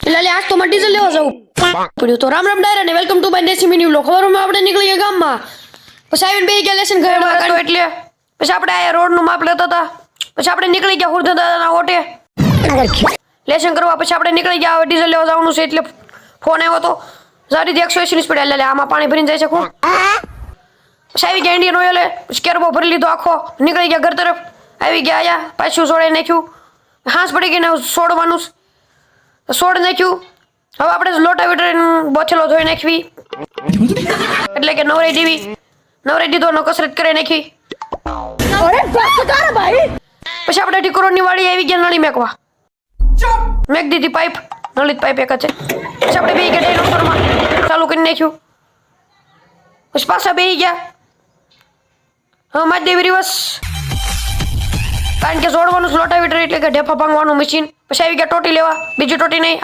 એટલે આજ તો મારે ડીઝલ લેવા જવું પડ્યું. તો રામ રામ ડાયરા ને વેલકમ ટુ માય દેશી મિની વ્લોગ. ખબરમાં આપણે નીકળી ગયા ગામમાં, પછી આવીને બે ગયા લેસન ઘરે તો એટલે પછી આપણે આ રોડનું માપ લેતા હતા. પછી આપણે નીકળી ગયા હુરધન દાદાના ઓટે લેસન કરવા. પછી આપણે નીકળી ગયા, હવે ડીઝલ લેવા જવાનું છે એટલે ફોન આવ્યો હતો. સારી 180 ની સ્પીડ એટલે આમાં પાણી ભરીને જાય છે ખૂબ. પછી આવી ગયા ઇન્ડિયન ઓઇલ, સ્કેરબો ભરી લીધો આખો, નીકળી ગયા ઘર તરફ. આવી ગયા આયા, પાછું સોડે નાખ્યું, હાંસ પડી ગઈ ને સોડવાનું સોડ નાખ્યું. હવે આપણે લોટા વીટર બોછલો ધોઈ નાખવી એટલે કે નવરાઈ દેવી. નવરાઈ દીધો ને કસરત કરી નાખી. પછી આપણે ટીકોરોની વાડી આવી ગયા નળી મેકવા. મેક દીધી પાઇપ, નળી પાઇપ એક છે. પછી આપણે બેસી ગયા ડાયનોસોરમાં, ચાલુ કરી નાખ્યું. પછી પાછા બેસી ગયા. હા મારી દેવી રિવર્સ, કારણ કે જોડવાનું લોટા વીટર એટલે કે ઢેફા ભાંગવાનું મશીન. પછી આવી ગયા ટોટી લેવા, બીજી ટોટી નહીં.